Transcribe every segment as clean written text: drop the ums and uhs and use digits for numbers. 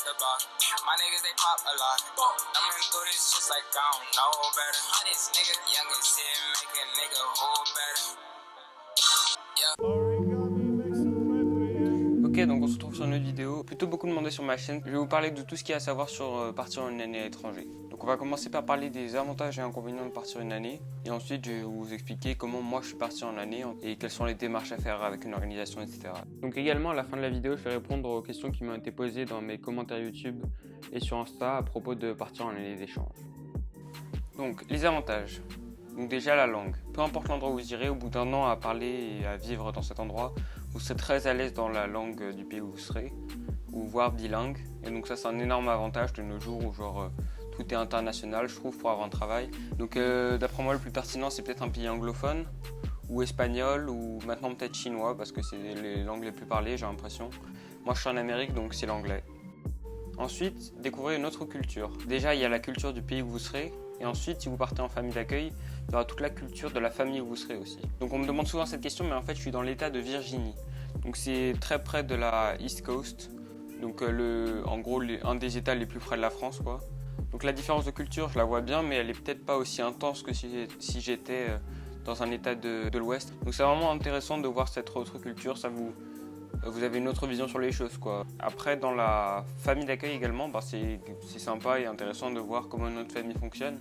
the bar. My niggas, they pop a lot. I'm in through this just like I don't know better. This nigga young as shit, make a nigga whole better. Ok, donc on se retrouve sur une autre vidéo, plutôt beaucoup demandé sur ma chaîne. Je vais vous parler de tout ce qu'il y a à savoir sur partir une année à l'étranger. Donc on va commencer par parler des avantages et inconvénients de partir une année. Et ensuite je vais vous expliquer comment moi je suis parti en année et quelles sont les démarches à faire avec une organisation, etc. Donc également à la fin de la vidéo, je vais répondre aux questions qui m'ont été posées dans mes commentaires YouTube et sur Insta à propos de partir en année d'échange. Donc les avantages. Donc déjà la langue. Peu importe l'endroit où vous irez, au bout d'un an à parler et à vivre dans cet endroit, vous serez très à l'aise dans la langue du pays où vous serez, ou voire bilingue. Et donc ça c'est un énorme avantage de nos jours où genre tout est international, je trouve, pour avoir un travail. Donc d'après moi le plus pertinent c'est peut-être un pays anglophone, ou espagnol, ou maintenant peut-être chinois, parce que c'est les langues les plus parlées j'ai l'impression. Moi je suis en Amérique donc c'est l'anglais. Ensuite, découvrir une autre culture. Déjà il y a la culture du pays où vous serez. Et ensuite, si vous partez en famille d'accueil, il y aura toute la culture de la famille où vous serez aussi. Donc on me demande souvent cette question, mais en fait je suis dans l'état de Virginie. Donc c'est très près de la East Coast. Donc en gros un des états les plus près de la France quoi. Donc la différence de culture, je la vois bien, mais elle est peut-être pas aussi intense que si j'étais dans un état de l'Ouest. Donc c'est vraiment intéressant de voir cette autre culture, ça vous avez une autre vision sur les choses quoi. Après dans la famille d'accueil également, c'est sympa et intéressant de voir comment notre famille fonctionne.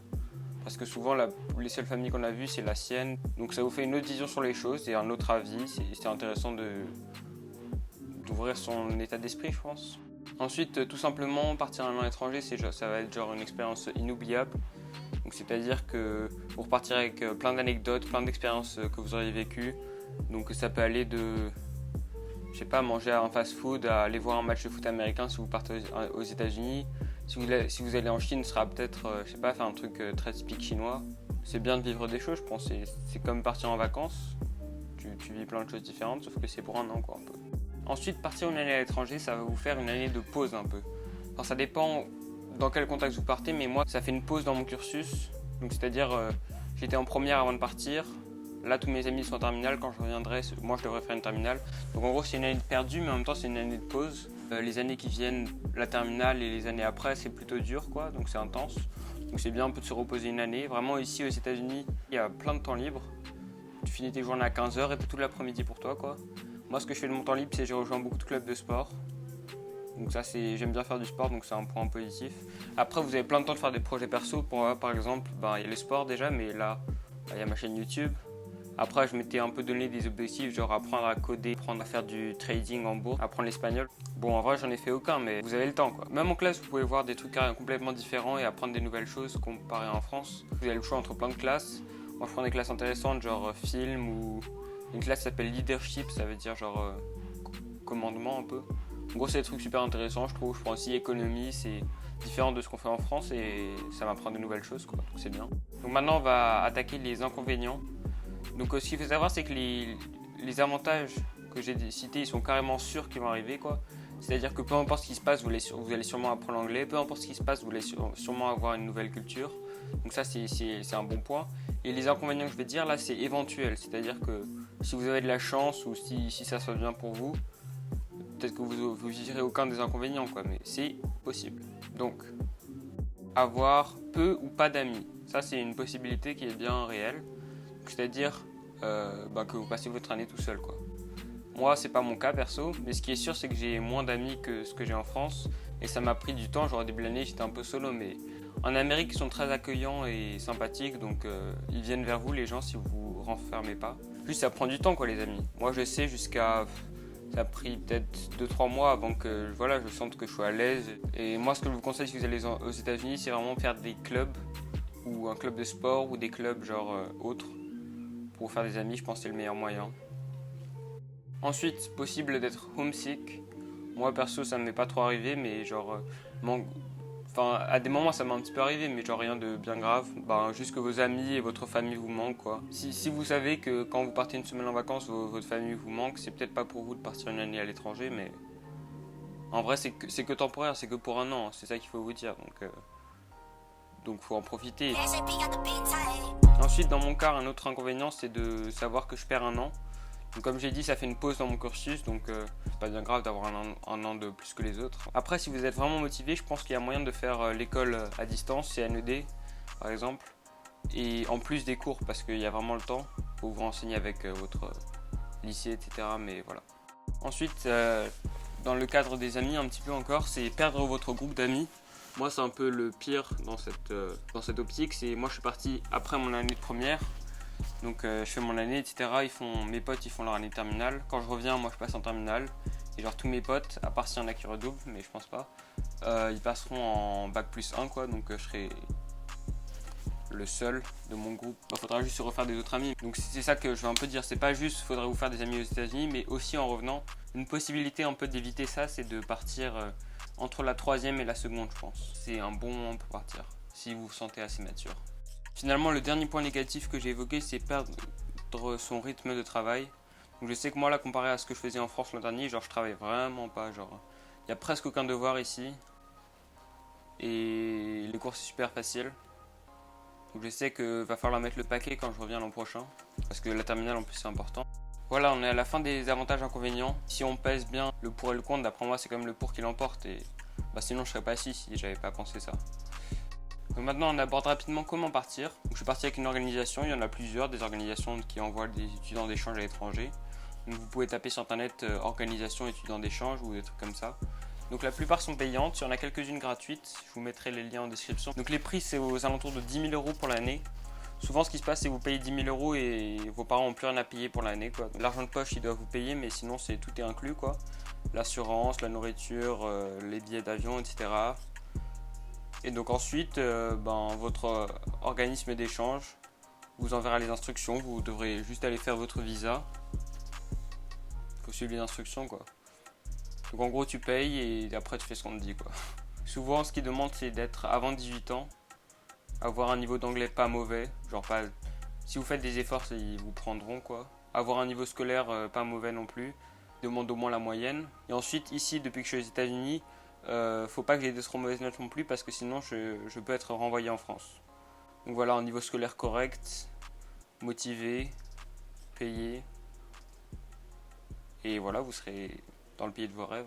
Parce que souvent les seules familles qu'on a vues c'est la sienne. Donc ça vous fait une autre vision sur les choses et un autre avis. C'est intéressant d'ouvrir son état d'esprit je pense. Ensuite tout simplement partir un an à l'étranger, ça va être genre une expérience inoubliable. Donc c'est-à-dire que vous repartirez avec plein d'anecdotes, plein d'expériences que vous auriez vécues. Donc ça peut aller de je sais pas, manger un fast-food, à aller voir un match de foot américain si vous partez aux États-Unis. Si vous allez en Chine, ce sera peut-être, je sais pas, faire un truc très typique chinois. C'est bien de vivre des choses, je pense. C'est comme partir en vacances. Tu vis plein de choses différentes, sauf que c'est pour un an, quoi, un peu. Ensuite, partir une année à l'étranger, ça va vous faire une année de pause un peu. Enfin, ça dépend dans quel contexte vous partez, mais moi, ça fait une pause dans mon cursus. Donc, c'est-à-dire, j'étais en première avant de partir. Là, tous mes amis sont en terminale. Quand je reviendrai, moi, je devrais faire une terminale. Donc, en gros, c'est une année perdue, mais en même temps, c'est une année de pause. Les années qui viennent, la terminale et les années après, c'est plutôt dur, quoi. Donc, c'est intense. Donc, c'est bien un peu de se reposer une année. Vraiment, ici, aux États-Unis, il y a plein de temps libre. Tu finis tes journées à 15h et t'as tout l'après-midi pour toi, quoi. Moi, ce que je fais de mon temps libre, c'est que j'ai rejoint beaucoup de clubs de sport. Donc, ça, j'aime bien faire du sport, donc c'est un point positif. Après, vous avez plein de temps de faire des projets perso. Pour moi, par exemple, il y a le sport déjà, mais là, il y a ma chaîne YouTube. Après, je m'étais un peu donné des objectifs, genre apprendre à coder, apprendre à faire du trading en bourse, apprendre l'espagnol. Bon, en vrai, j'en ai fait aucun, mais vous avez le temps, quoi. Même en classe, vous pouvez voir des trucs complètement différents et apprendre des nouvelles choses comparé en France. Vous avez le choix entre plein de classes. Moi, je prends des classes intéressantes, genre film ou une classe qui s'appelle leadership, ça veut dire genre commandement un peu. En gros, c'est des trucs super intéressants, je trouve. Je prends aussi économie, c'est différent de ce qu'on fait en France et ça m'apprend de nouvelles choses, quoi. Donc, c'est bien. Donc maintenant, on va attaquer les inconvénients. Donc ce qu'il faut savoir c'est que les avantages que j'ai cités ils sont carrément sûrs qu'ils vont arriver quoi. C'est-à-dire que peu importe ce qui se passe vous allez sûrement apprendre l'anglais, peu importe ce qui se passe vous allez sûrement avoir une nouvelle culture. Donc ça c'est un bon point. Et les inconvénients que je vais dire là c'est éventuel, c'est-à-dire que si vous avez de la chance ou si ça se passe bien pour vous, peut-être que vous vivrez aucun des inconvénients quoi, mais c'est possible. Donc avoir peu ou pas d'amis, ça c'est une possibilité qui est bien réelle. C'est-à-dire que vous passez votre année tout seul quoi. Moi c'est pas mon cas perso, mais ce qui est sûr c'est que j'ai moins d'amis que ce que j'ai en France et ça m'a pris du temps, genre au début de l'année j'étais un peu solo mais en Amérique ils sont très accueillants et sympathiques donc ils viennent vers vous les gens si vous vous renfermez pas. Juste ça prend du temps quoi les amis. Moi je sais ça a pris peut-être 2-3 mois avant que je sente que je sois à l'aise et moi ce que je vous conseille si vous allez aux États-Unis c'est vraiment faire des clubs ou un club de sport ou des clubs genre autres. Pour faire des amis, je pense que c'est le meilleur moyen. Ensuite, possible d'être homesick. Moi perso, ça ne m'est pas trop arrivé, mais genre, à des moments ça m'est un petit peu arrivé, mais genre rien de bien grave. Juste que vos amis et votre famille vous manquent quoi. Si vous savez que quand vous partez une semaine en vacances, votre famille vous manque, c'est peut-être pas pour vous de partir une année à l'étranger, mais en vrai c'est que temporaire, c'est que pour un an, c'est ça qu'il faut vous dire. Donc faut en profiter. Ensuite dans mon cas un autre inconvénient c'est de savoir que je perds un an. Donc comme j'ai dit, ça fait une pause dans mon cursus, donc c'est pas bien grave d'avoir un an de plus que les autres. Après, si vous êtes vraiment motivé, je pense qu'il y a moyen de faire l'école à distance, CNED par exemple, et en plus des cours, parce qu'il y a vraiment le temps pour vous renseigner avec votre lycée, etc. Mais voilà. Ensuite, dans le cadre des amis, un petit peu encore, c'est perdre votre groupe d'amis. Moi, c'est un peu le pire dans cette optique. Moi, je suis parti après mon année de première. Donc je fais mon année, etc. Mes potes ils font leur année de terminale. Quand je reviens, moi je passe en terminale. Et genre tous mes potes, à part s'il y en a qui redoublent, mais je pense pas, ils passeront en bac plus 1 quoi. Donc je serai le seul de mon groupe. Il faudra juste se refaire des autres amis. Donc c'est ça que je veux un peu dire. C'est pas juste faudrait vous faire des amis aux États-Unis, mais aussi en revenant. Une possibilité un peu d'éviter ça, c'est de partir entre la 3e et la seconde, je pense. C'est un bon moment pour partir, si vous vous sentez assez mature. Finalement, le dernier point négatif que j'ai évoqué, c'est perdre son rythme de travail. Donc je sais que moi, là, comparé à ce que je faisais en France l'an dernier, genre je travaille vraiment pas. Genre, il y a presque aucun devoir ici. Et les cours, c'est super facile. Donc je sais qu'il va falloir mettre le paquet quand je reviens l'an prochain. Parce que la terminale, en plus, c'est important. Voilà, on est à la fin des avantages et inconvénients. Si on pèse bien le pour et le contre, d'après moi, c'est quand même le pour qui l'emporte. Et sinon, je serais pas ici si j'avais pas pensé ça. Donc maintenant, on aborde rapidement comment partir. Donc, je suis parti avec une organisation, il y en a plusieurs, des organisations qui envoient des étudiants d'échange à l'étranger. Donc vous pouvez taper sur internet organisation étudiants d'échange ou des trucs comme ça. Donc la plupart sont payantes, il y en a quelques-unes gratuites, je vous mettrai les liens en description. Donc les prix, c'est aux alentours de 10 000 € pour l'année. Souvent, ce qui se passe, c'est que vous payez 10 000 € et vos parents n'ont plus rien à payer pour l'année. L'argent de poche, ils doivent vous payer, mais sinon, tout est inclus, quoi. L'assurance, la nourriture, les billets d'avion, etc. Et donc ensuite, votre organisme d'échange vous enverra les instructions. Vous devrez juste aller faire votre visa. Il faut suivre les instructions, quoi. Donc en gros, tu payes et après, tu fais ce qu'on te dit, quoi. Souvent, ce qu'ils demandent, c'est d'être avant 18 ans, avoir un niveau d'anglais pas mauvais. Genre pas. Si vous faites des efforts, ils vous prendront, quoi. Avoir un niveau scolaire pas mauvais non plus. Ils demandent au moins la moyenne. Et ensuite, ici, depuis que je suis aux États-Unis, faut pas que j'ai des trop mauvaises notes non plus parce que sinon je peux être renvoyé en France. Donc voilà, un niveau scolaire correct, motivé, payé. Et voilà, vous serez dans le pays de vos rêves.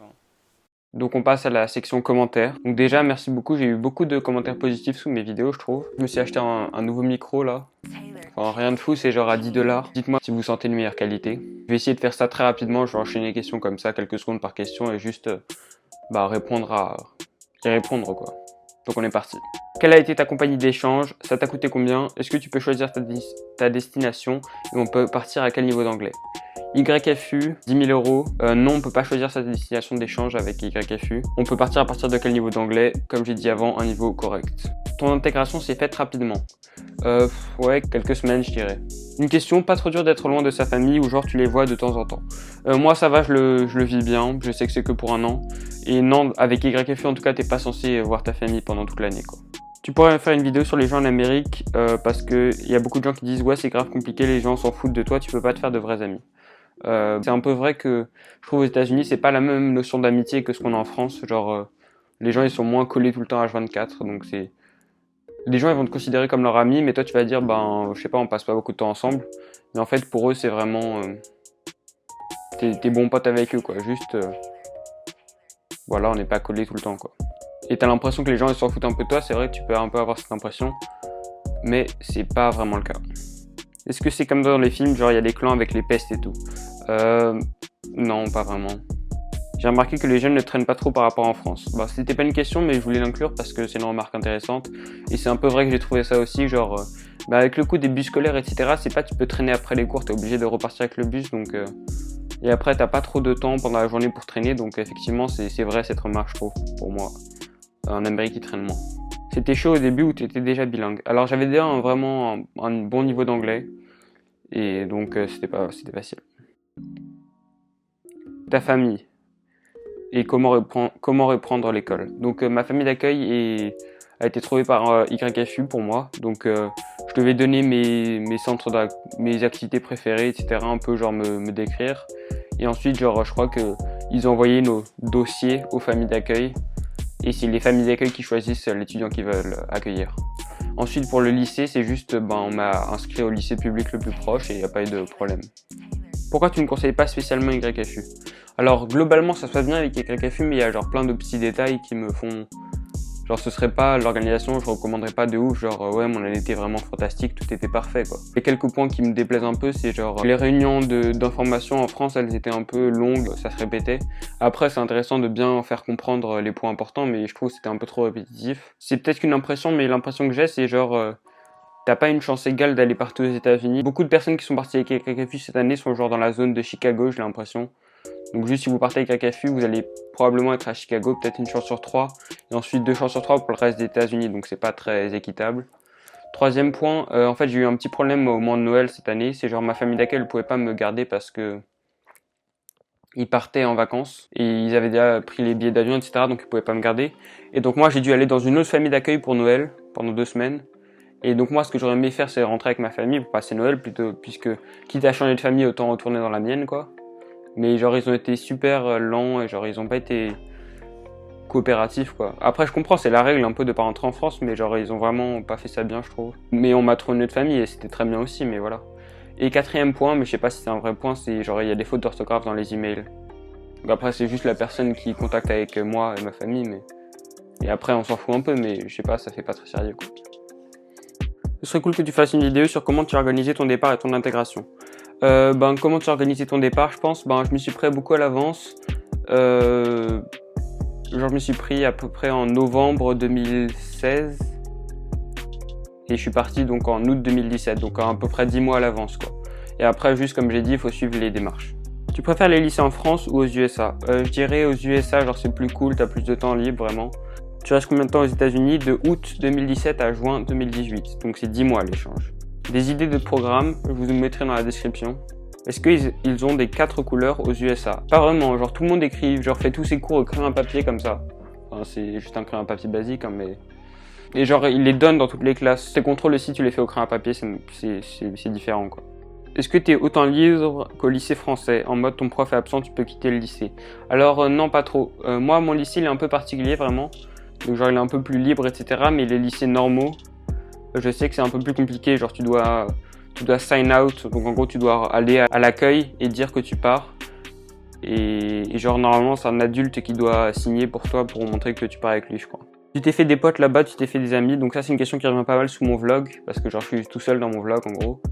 Donc on passe à la section commentaires. Donc déjà, merci beaucoup, j'ai eu beaucoup de commentaires positifs sous mes vidéos, je trouve. Je me suis acheté un nouveau micro là. Enfin, rien de fou, c'est genre à 10 $. Dites-moi si vous sentez une meilleure qualité. Je vais essayer de faire ça très rapidement, je vais enchaîner les questions comme ça, quelques secondes par question et juste y répondre quoi. Donc on est parti. Quelle a été ta compagnie d'échange? Ça t'a coûté combien? Est-ce que tu peux choisir ta destination? Et on peut partir à quel niveau d'anglais? YFU, 10 000 €. Non, on peut pas choisir sa destination d'échange avec YFU. On peut partir à partir de quel niveau d'anglais? Comme j'ai dit avant, un niveau correct. Ton intégration s'est faite rapidement. Ouais, quelques semaines je dirais. Une question, pas trop dur d'être loin de sa famille ou genre tu les vois de temps en temps? Moi ça va, je le vis bien, je sais que c'est que pour un an. Et non, avec YFU en tout cas, t'es pas censé voir ta famille pendant toute l'année quoi. Tu pourrais faire une vidéo sur les gens en Amérique parce que y a beaucoup de gens qui disent ouais c'est grave compliqué, les gens s'en foutent de toi, tu peux pas te faire de vrais amis. C'est un peu vrai que je trouve aux États-Unis c'est pas la même notion d'amitié que ce qu'on a en France, genre les gens ils sont moins collés tout le temps H24, donc c'est... Les gens ils vont te considérer comme leur ami, mais toi tu vas dire je sais pas, on passe pas beaucoup de temps ensemble, mais en fait pour eux c'est vraiment t'es bon pote avec eux quoi, juste voilà, on n'est pas collés tout le temps quoi. Et t'as l'impression que les gens ils s'en foutent un peu de toi, c'est vrai que tu peux un peu avoir cette impression, mais c'est pas vraiment le cas. Est-ce que c'est comme dans les films, genre il y a des clans avec les pestes et tout? Non, pas vraiment. J'ai remarqué que les jeunes ne traînent pas trop par rapport en France. C'était pas une question, mais je voulais l'inclure parce que c'est une remarque intéressante. Et c'est un peu vrai que j'ai trouvé ça aussi, genre... avec le coup des bus scolaires, etc., c'est pas tu peux traîner après les cours, t'es obligé de repartir avec le bus, donc... Et après, t'as pas trop de temps pendant la journée pour traîner, donc effectivement, c'est vrai cette remarque, je trouve, pour moi. En Amérique, ils traînent moins. C'était chaud au début ou t'étais déjà bilingue? Alors j'avais déjà vraiment un bon niveau d'anglais, et donc c'était facile. Ta famille. Et comment reprendre l'école. Donc ma famille d'accueil a été trouvée par YFU pour moi. Donc je devais donner mes centres, mes activités préférées, etc. Un peu genre me décrire. Et ensuite genre je crois qu'ils ont envoyé nos dossiers aux familles d'accueil. Et c'est les familles d'accueil qui choisissent l'étudiant qu'ils veulent accueillir. Ensuite pour le lycée, c'est juste on m'a inscrit au lycée public le plus proche et il n'y a pas eu de problème. Pourquoi tu ne conseilles pas spécialement YFU? Alors globalement ça se passe bien avec YFU, mais il y a genre plein de petits détails qui me font... Genre ce serait pas l'organisation, je recommanderais pas de ouf, genre ouais mon année était vraiment fantastique, tout était parfait quoi. Les quelques points qui me déplaisent un peu, c'est genre les réunions d'information en France, elles étaient un peu longues, ça se répétait. Après c'est intéressant de bien faire comprendre les points importants, mais je trouve que c'était un peu trop répétitif. C'est peut-être qu'une impression, mais l'impression que j'ai c'est genre... T'as pas une chance égale d'aller partout aux États-Unis. Beaucoup de personnes qui sont parties avec YFU cette année sont genre dans la zone de Chicago, j'ai l'impression. Donc juste si vous partez avec YFU, vous allez probablement être à Chicago, peut-être une chance sur 3. Et ensuite 2 chances sur 3 pour le reste des États-Unis, donc c'est pas très équitable. Troisième point, en fait j'ai eu un petit problème au moment de Noël cette année. C'est genre ma famille d'accueil ne pouvait pas me garder parce que ils partaient en vacances et ils avaient déjà pris les billets d'avion, etc. Donc ils pouvaient pas me garder. Et donc moi j'ai dû aller dans une autre famille d'accueil pour Noël pendant 2 semaines. Et donc moi ce que j'aurais aimé faire c'est rentrer avec ma famille pour passer Noël plutôt, puisque quitte à changer de famille autant retourner dans la mienne quoi. Mais genre ils ont été super lents et genre ils ont pas été coopératifs quoi. Après je comprends, c'est la règle un peu de pas rentrer en France, mais genre ils ont vraiment pas fait ça bien je trouve. Mais on m'a trouvé une autre famille et c'était très bien aussi, mais voilà. Et quatrième point, mais je sais pas si c'est un vrai point, c'est genre il y a des fautes d'orthographe dans les emails. Donc après c'est juste la personne qui contacte avec moi et ma famille, mais... Et après on s'en fout un peu, mais je sais pas, ça fait pas très sérieux quoi. Ce serait cool que tu fasses une vidéo sur comment tu as organisé ton départ et ton intégration. Comment tu as organisé ton départ, je pense, je m'y suis pris beaucoup à l'avance. Genre je me suis pris à peu près en novembre 2016. Et je suis parti donc en août 2017, donc à peu près 10 mois à l'avance quoi. Et après, juste comme j'ai dit, il faut suivre les démarches. Tu préfères les lycées en France ou aux USA? Je dirais aux USA, genre c'est plus cool, t'as plus de temps libre vraiment. Tu restes combien de temps aux États-Unis? De août 2017 à juin 2018, donc c'est 10 mois l'échange. Des idées de programme, je vous mettrai dans la description. Est-ce qu'ils ont des 4 couleurs aux USA? Pas vraiment, genre tout le monde écrit, genre fait tous ses cours au crayon à papier comme ça. Enfin, c'est juste un crayon à papier basique, hein, mais... Et genre ils les donnent dans toutes les classes. Tes contrôles aussi tu les fais au crayon à papier, c'est différent quoi. Est-ce que tu es autant libre qu'au lycée français? En mode ton prof est absent, tu peux quitter le lycée. Alors non, pas trop. Moi mon lycée il est un peu particulier vraiment. Donc genre il est un peu plus libre etc. Mais les lycées normaux, je sais que c'est un peu plus compliqué. Genre tu dois sign out. Donc en gros tu dois aller à l'accueil et dire que tu pars. Et genre normalement c'est un adulte qui doit signer pour toi pour montrer que tu pars avec lui je crois. Tu t'es fait des potes là-bas, tu t'es fait des amis, donc ça c'est une question qui revient pas mal sous mon vlog, parce que genre je suis tout seul dans mon vlog en gros.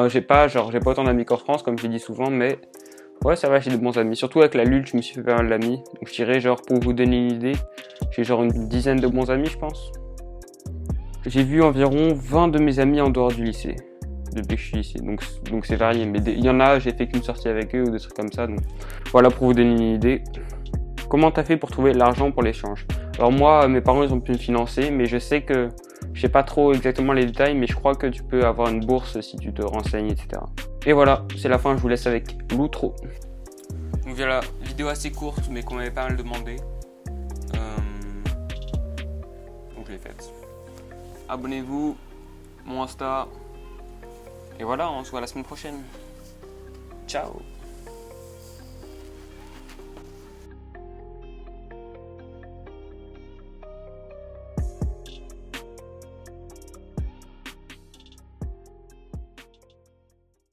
J'ai pas autant d'amis qu'en France comme je dis souvent, mais ouais ça va, j'ai de bons amis. Surtout avec la LUL, je me suis fait pas mal d'amis, donc je dirais genre pour vous donner une idée, j'ai genre une dizaine de bons amis je pense. J'ai vu environ 20 de mes amis en dehors du lycée, depuis que je suis ici, donc c'est varié, mais il y en a, j'ai fait qu'une sortie avec eux ou des trucs comme ça, donc voilà pour vous donner une idée. Comment t'as fait pour trouver l'argent pour l'échange? Alors moi, mes parents ils ont pu me financer, mais je sais que je sais pas trop exactement les détails, mais je crois que tu peux avoir une bourse si tu te renseignes, etc. Et voilà, c'est la fin, je vous laisse avec l'outro. Donc voilà, vidéo assez courte, mais qu'on m'avait pas mal demandé. Donc je l'ai faite. Abonnez-vous, mon Insta. Et voilà, on se voit la semaine prochaine. Ciao!